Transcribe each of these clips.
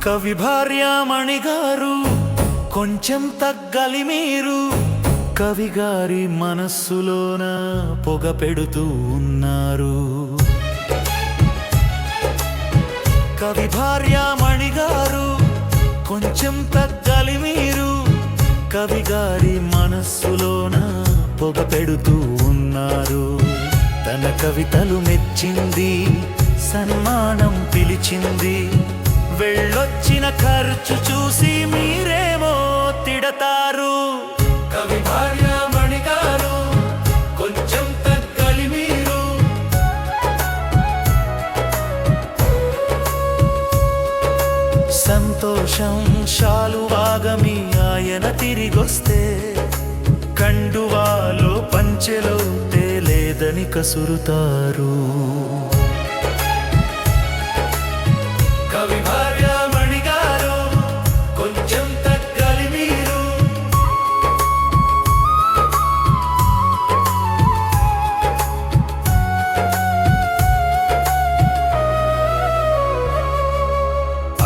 కవి భార్యామణి గారు కొంచెం తగ్గలి మీరు, కవి గారి మనస్సులోన పొగ పెడుతూ ఉన్నారు. కవి భార్యామణి గారు కొంచెం తగ్గలి మీరు, కవి గారి మనస్సులోన పొగ పెడుతూ ఉన్నారు. తన కవితలు మెచ్చింది, సన్మానం పిలిచింది, వెళ్ళొచ్చిన ఖర్చు చూసి మీరేమో తిడతారు. కవి భార్యామణి గారు కొంచెం తగ్గలి మీరు. సంతోషం శాలువాగమి ఆయన తిరిగొస్తే, కండువాలో పంచెలో తేలేదని కసురుతారు. కవి భార్యామణి గారు కొంచెం తగ్గలి మీరు.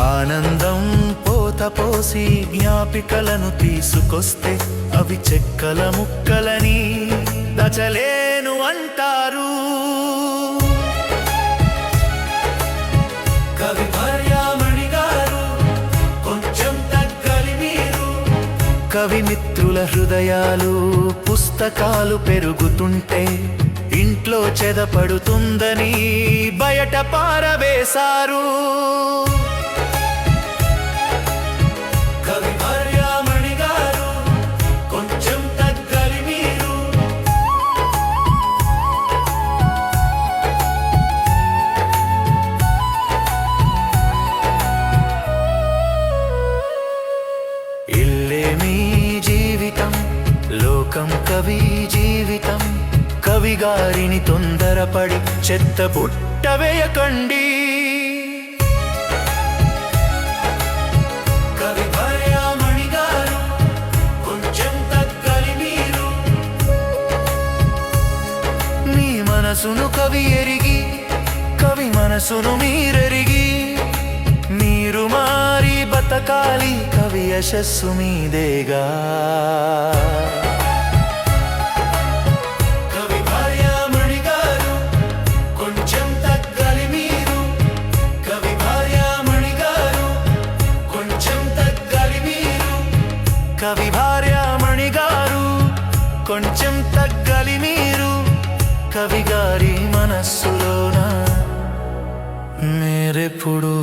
ఆనందం పోత పోసి జ్ఞాపికలను తీసుకొస్తే, అవి చెక్కల ముక్కలని దచలేను అంటారు. కవి భార్యామణి గారు కొంచెం తగ్గలి మీరు. కవి మిత్రుల హృదయాలు పుస్తకాలు పెరుగుతుంటే, ఇంట్లో చెదపడుతుందని బయట పారవేశారు. కవి భార్యామణి గారు కొంచెం తగ్గలి మీరు. ఇల్లే మీ జీవితం, లోకం కవి జీవితం. కవి గారిని తొందరపడి చెత్త బుట్ట వేయకండి. కవి భార్యామణి గారు కొంచెం తగ్గలి మీరు. మీ మనసును కవి ఎరిగి, కవి మనసును మీరెరిగి, మీరు మారి బతకాలి, కవి యశస్సు మీదేగా. కవి భార్యామణి గారు కొంచెం తగ్గలి మీరు. కవి భార్యామణి గారు కొంచెం తగ్గలి మీరు. కవి భార్యామణి గారు కొంచెం తగ్గలి మీరు. కవి గారి మనస్సులోన మీరెప్పుడు